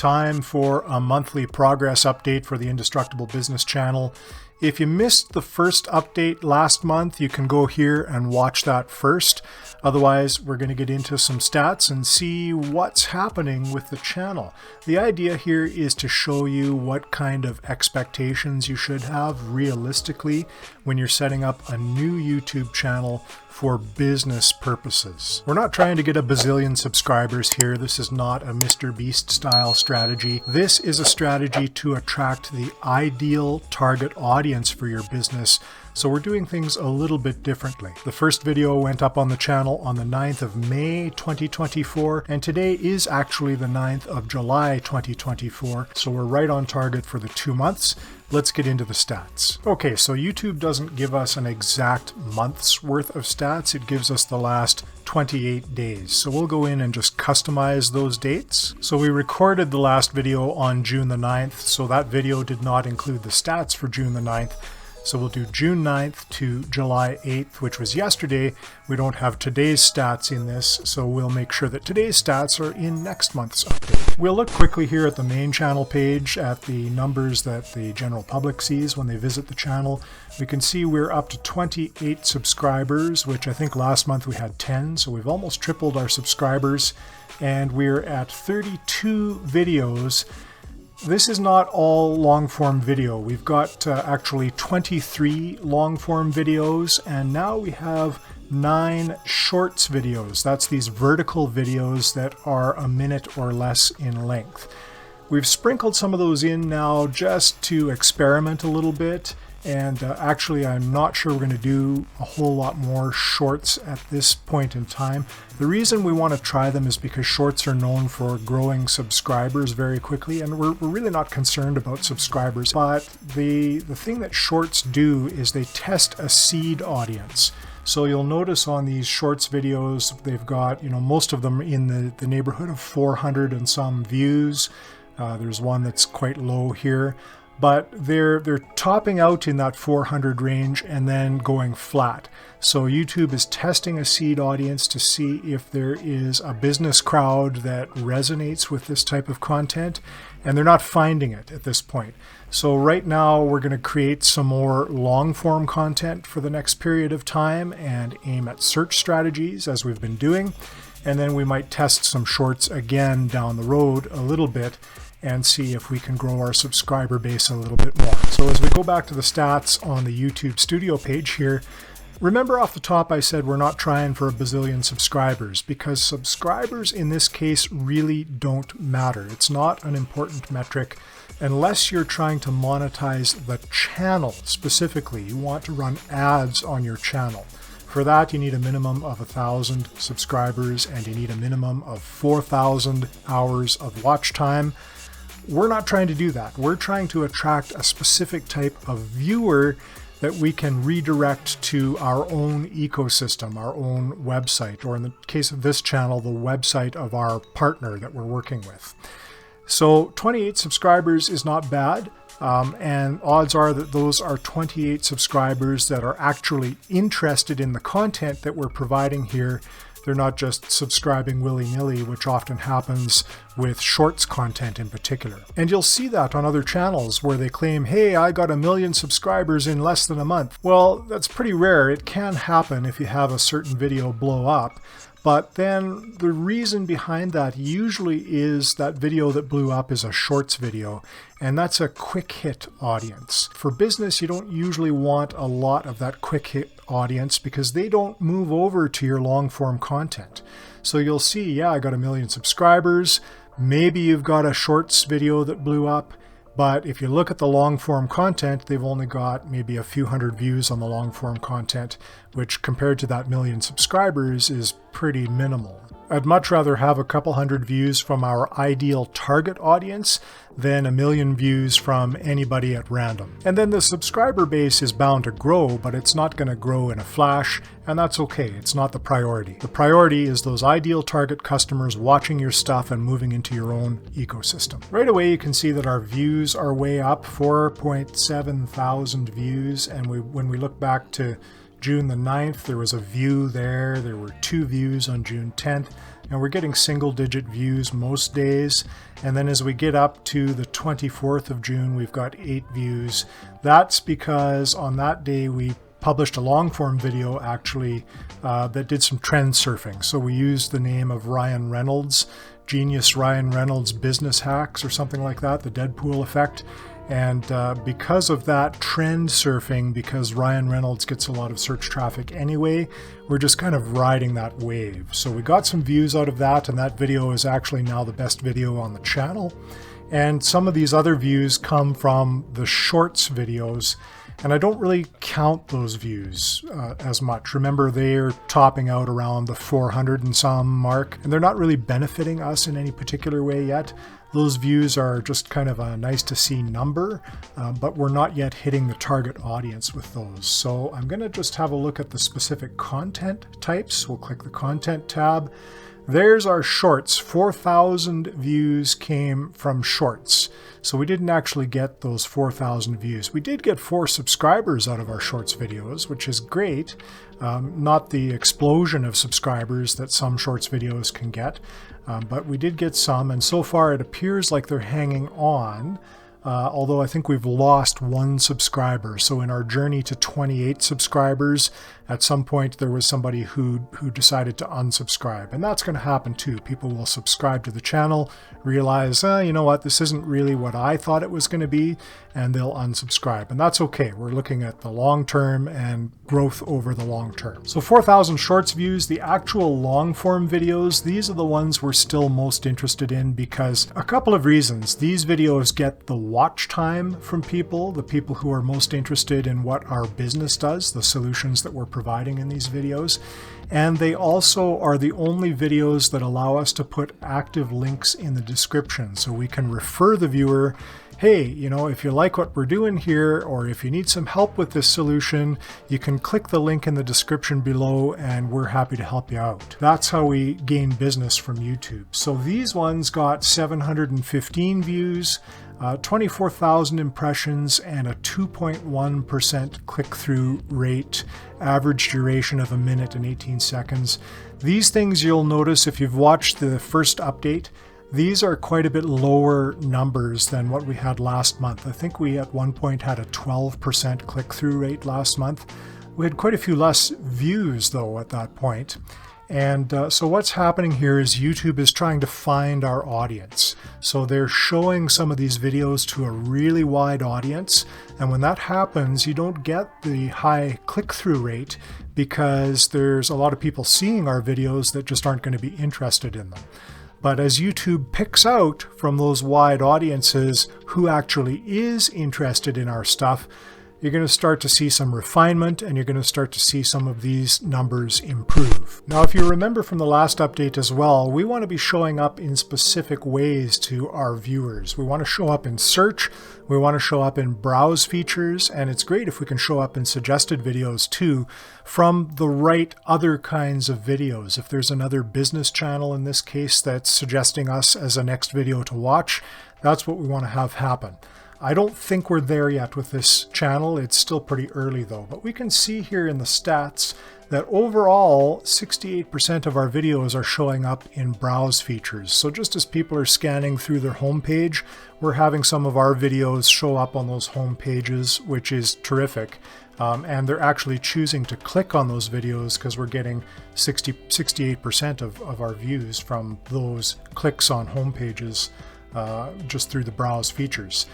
time for a monthly progress update for the Indestructible business channel. If you missed the first update last month, you can go here and watch that first. Otherwise, we're going to get into some stats and see what's happening with the channel. The idea here is to show you what kind of expectations you should have realistically when you're setting up a new YouTube channel for business purposes. We're not trying to get a bazillion subscribers here. This is not a Mr. Beast style strategy. This is a strategy to attract the ideal target audience for your business. So we're doing things a little bit differently. The first video went up on the channel on the 9th of May 2024, and today is actually the 9th of July 2024. So we're right on target for the 2 months. Let's get into the stats. Okay, so YouTube doesn't give us an exact month's worth of stats. It gives us the last 28 days. So we'll go in and just customize those dates. So we recorded the last video on June the 9th, so that video did not include the stats for June the 9th. So we'll do June 9th to July 8th, which was yesterday. We don't have today's stats in this, so we'll make sure that today's stats are in next month's update. We'll look quickly here at the main channel page at the numbers that the general public sees when they visit the channel. We can see we're up to 28 subscribers, which I think last month we had 10, so we've almost tripled our subscribers, and we're at 32 videos. This is not all long-form video. We've got actually 23 long-form videos, and now we have 9 shorts videos. That's these vertical videos that are a minute or less in length. We've sprinkled some of those in now just to experiment a little bit, and actually I'm not sure we're going to do a whole lot more shorts at this point in time. The reason we want to try them is because shorts are known for growing subscribers very quickly, and we're really not concerned about subscribers. But the thing that shorts do is they test a seed audience. So you'll notice on these shorts videos, they've got, most of them in the neighborhood of 400 and some views. There's one that's quite low here. But they're topping out in that 400 range and then going flat. So YouTube is testing a seed audience to see if there is a business crowd that resonates with this type of content, and they're not finding it at this point. So right now we're going to create some more long form content for the next period of time and aim at search strategies as we've been doing. And then we might test some shorts again down the road a little bit and see if we can grow our subscriber base a little bit more. So as we go back to the stats on the YouTube Studio page here, remember off the top I said we're not trying for a bazillion subscribers, because subscribers in this case really don't matter. It's not an important metric unless you're trying to monetize the channel specifically. You want to run ads on your channel. For that, you need a minimum of 1,000 subscribers and you need a minimum of 4,000 hours of watch time. We're not trying to do that. We're trying to attract a specific type of viewer that we can redirect to our own ecosystem, our own website, or in the case of this channel, the website of our partner that we're working with. So 28 subscribers is not bad. And odds are that those are 28 subscribers that are actually interested in the content that we're providing here. They're not just subscribing willy-nilly, which often happens with shorts content in particular. And you'll see that on other channels where they claim, hey, I got 1 million subscribers in less than a month. Well, that's pretty rare. It can happen if you have a certain video blow up. But then the reason behind that usually is that video that blew up is a shorts video, and that's a quick hit audience. For business, you don't usually want a lot of that quick hit audience because they don't move over to your long form content. So you'll see, yeah, I got 1 million subscribers. Maybe you've got a shorts video that blew up. But if you look at the long form content, they've only got maybe a few hundred views on the long form content, which compared to that 1 million subscribers is pretty minimal. I'd much rather have a couple hundred views from our ideal target audience than 1 million views from anybody at random. And then the subscriber base is bound to grow, but it's not going to grow in a flash, and that's okay. It's not the priority. The priority is those ideal target customers watching your stuff and moving into your own ecosystem. Right away, you can see that our views are way up, 4.7 thousand views, and when we look back to June the 9th, there was a view there. There were 2 views on June 10th. and we're getting single-digit views most days. And then as we get up to the 24th of June, we've got 8 views. That's because on that day we published a long-form video actually that did some trend surfing. So we used the name of Ryan Reynolds, Genius Ryan Reynolds Business Hacks or something like that, the Deadpool effect. And because of that trend surfing, because Ryan Reynolds gets a lot of search traffic anyway, we're just kind of riding that wave. So we got some views out of that, and that video is actually now the best video on the channel. And some of these other views come from the shorts videos, and I don't really count those views as much. Remember, they're topping out around the 400 and some mark, and they're not really benefiting us in any particular way yet. Those views are just kind of a nice to see number, but we're not yet hitting the target audience with those. So I'm going to just have a look at the specific content types. We'll click the content tab. There's our shorts. 4,000 views came from shorts. So we didn't actually get those 4,000 views. We did get 4 subscribers out of our shorts videos, which is great. Not the explosion of subscribers that some shorts videos can get, but we did get some, and so far it appears like they're hanging on. Although I think we've lost 1 subscriber. So in our journey to 28 subscribers, at some point there was somebody who decided to unsubscribe. And that's going to happen too. People will subscribe to the channel, realize, you know what, this isn't really what I thought it was going to be, and they'll unsubscribe. And that's okay. We're looking at the long term and growth over the long term. So 4,000 shorts views. The actual long form videos, these are the ones we're still most interested in because a couple of reasons. These videos get the watch time from people, the people who are most interested in what our business does, the solutions that we're providing in these videos. And they also are the only videos that allow us to put active links in the description, so we can refer the viewer, hey, you know, if you like what we're doing here, or if you need some help with this solution, you can click the link in the description below and we're happy to help you out. That's how we gain business from YouTube. So these ones got 715 views, 24,000 impressions, and a 2.1% click-through rate, average duration of 1 minute and 18 seconds. These things you'll notice if you've watched the first update. These are quite a bit lower numbers than what we had last month. I think we at one point had a 12% click-through rate last month. We had quite a few less views though at that point. And so what's happening here is YouTube is trying to find our audience. So they're showing some of these videos to a really wide audience. And when that happens, you don't get the high click-through rate because there's a lot of people seeing our videos that just aren't going to be interested in them. But as YouTube picks out from those wide audiences who actually is interested in our stuff, you're going to start to see some refinement, and you're going to start to see some of these numbers improve. Now, if you remember from the last update as well, we want to be showing up in specific ways to our viewers. We want to show up in search, we want to show up in browse features, and it's great if we can show up in suggested videos too from the right other kinds of videos. If there's another business channel in this case that's suggesting us as a next video to watch, that's what we want to have happen. I don't think we're there yet with this channel. It's still pretty early though, but we can see here in the stats that overall 68% of our videos are showing up in browse features. So just as people are scanning through their home page, we're having some of our videos show up on those home pages, which is terrific. And they're actually choosing to click on those videos because we're getting 68% of our views from those clicks on home pages just through the browse features.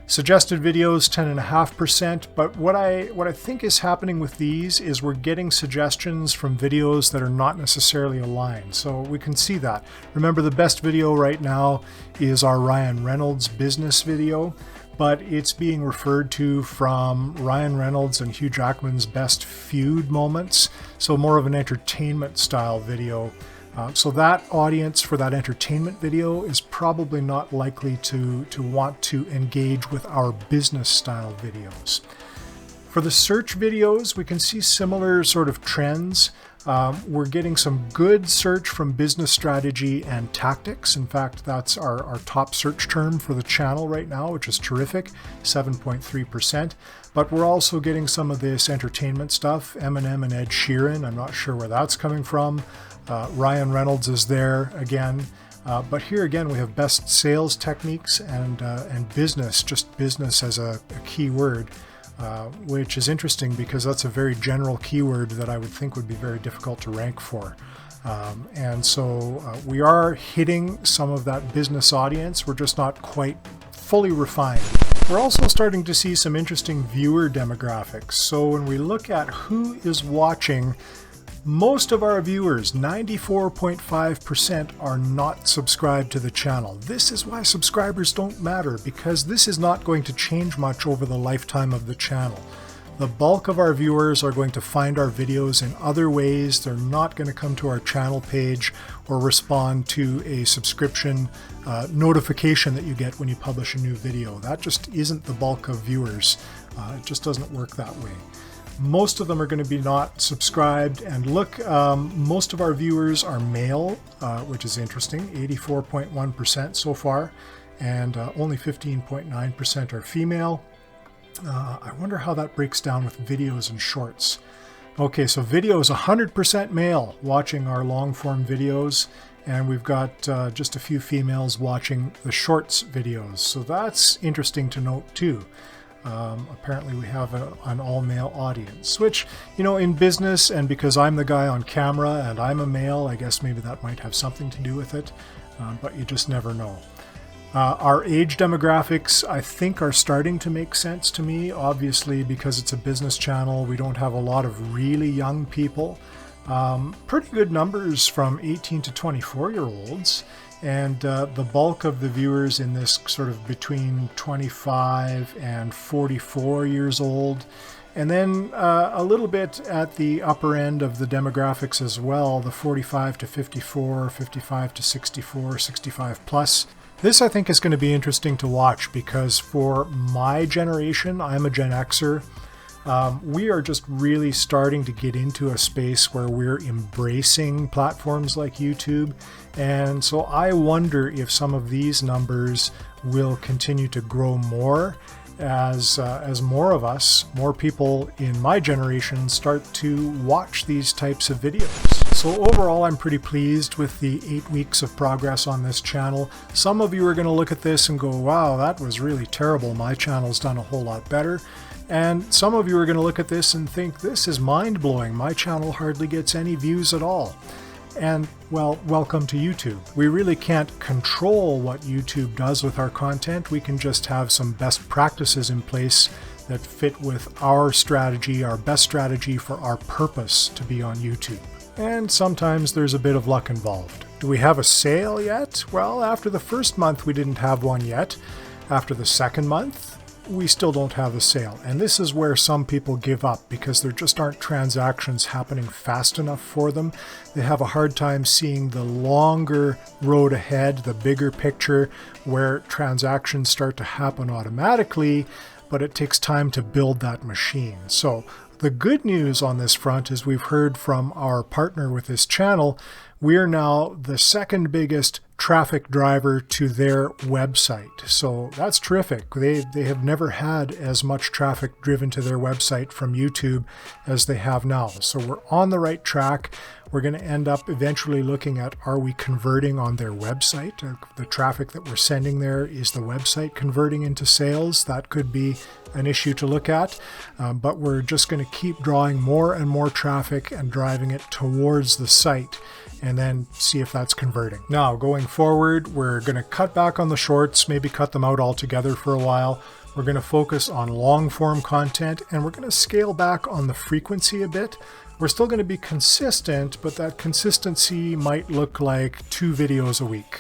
Suggested videos, 10.5%, but what I think is happening with these is we're getting suggestions from videos that are not necessarily aligned. So we can see that. Remember, the best video right now is our Ryan Reynolds business video, but it's being referred to from Ryan Reynolds and Hugh Jackman's best feud moments, so more of an entertainment style video. So that audience for that entertainment video is probably not likely to want to engage with our business style videos. For the search videos, we can see similar sort of trends. We're getting some good search from business strategy and tactics. In fact, that's our top search term for the channel right now, which is terrific, 7.3%. But we're also getting some of this entertainment stuff, Eminem and Ed Sheeran. I'm not sure where that's coming from. Ryan Reynolds is there again. But here again, we have best sales techniques and business, just business as a key word. Which is interesting because that's a very general keyword that I would think would be very difficult to rank for. And so we are hitting some of that business audience. We're just not quite fully refined. We're also starting to see some interesting viewer demographics. So when we look at who is watching, most of our viewers, 94.5%, are not subscribed to the channel. This is why subscribers don't matter, because this is not going to change much over the lifetime of the channel. The bulk of our viewers are going to find our videos in other ways. They're not going to come to our channel page or respond to a subscription notification that you get when you publish a new video. That just isn't the bulk of viewers. It just doesn't work that way. Most of them are going to be not subscribed, and look, most of our viewers are male, which is interesting, 84.1% so far, and only 15.9% are female. I wonder how that breaks down with videos and shorts. Okay, so videos, 100% male watching our long-form videos, and we've got just a few females watching the shorts videos, so that's interesting to note too. Apparently we have an all-male audience, which, you know, in business, and because I'm the guy on camera and I'm a male, I guess maybe that might have something to do with it, but you just never know. Our age demographics, I think, are starting to make sense to me. Obviously, because it's a business channel, we don't have a lot of really young people. Pretty good numbers from 18 to 24-year-olds. And the bulk of the viewers in this sort of between 25 and 44 years old. And then a little bit at the upper end of the demographics as well, the 45 to 54, 55 to 64, 65 plus. This, I think, is going to be interesting to watch because for my generation, I'm a Gen Xer, we are just really starting to get into a space where we're embracing platforms like YouTube. And so I wonder if some of these numbers will continue to grow more as more of us, more people in my generation, start to watch these types of videos. So overall, I'm pretty pleased with the 8 weeks of progress on this channel. Some of you are going to look at this and go, wow, that was really terrible. My channel's done a whole lot better. And some of you are going to look at this and think, this is mind-blowing. My channel hardly gets any views at all. And, well, welcome to YouTube. We really can't control what YouTube does with our content. We can just have some best practices in place that fit with our strategy, our best strategy for our purpose to be on YouTube. And sometimes there's a bit of luck involved. Do we have a sale yet? Well, after the first month, we didn't have one yet. After the second month, we still don't have a sale. And this is where some people give up because there just aren't transactions happening fast enough for them. They have a hard time seeing the longer road ahead, the bigger picture, where transactions start to happen automatically, but it takes time to build that machine. So the good news on this front is we've heard from our partner with this channel, we're now the second biggest traffic driver to their website. So that's terrific. They have never had as much traffic driven to their website from YouTube as they have now. So we're on the right track. We're going to end up eventually looking at, are we converting on their website? The traffic that we're sending there, is the website converting into sales? That could be an issue to look at, but we're just going to keep drawing more and more traffic and driving it towards the site and then see if that's converting. Now, going forward, we're going to cut back on the shorts, maybe cut them out altogether for a while. We're going to focus on long form content, and we're going to scale back on the frequency a bit. We're still going to be consistent, but that consistency might look like 2 videos a week.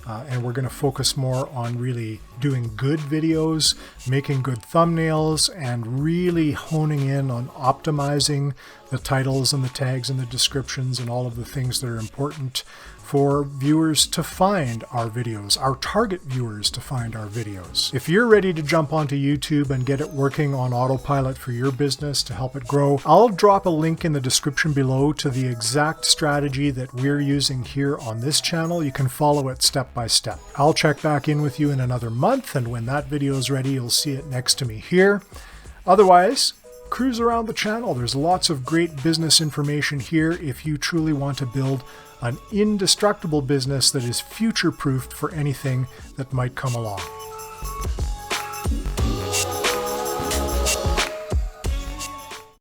And we're going to focus more on really doing good videos, making good thumbnails, and really honing in on optimizing the titles and the tags and the descriptions and all of the things that are important for viewers to find our videos, our target viewers to find our videos. If you're ready to jump onto YouTube and get it working on autopilot for your business to help it grow, I'll drop a link in the description below to the exact strategy that we're using here on this channel. You can follow it step by step. I'll check back in with you in another month, and when that video is ready, you'll see it next to me here. Otherwise, cruise around the channel. There's lots of great business information here if you truly want to build an indestructible business that is future-proofed for anything that might come along.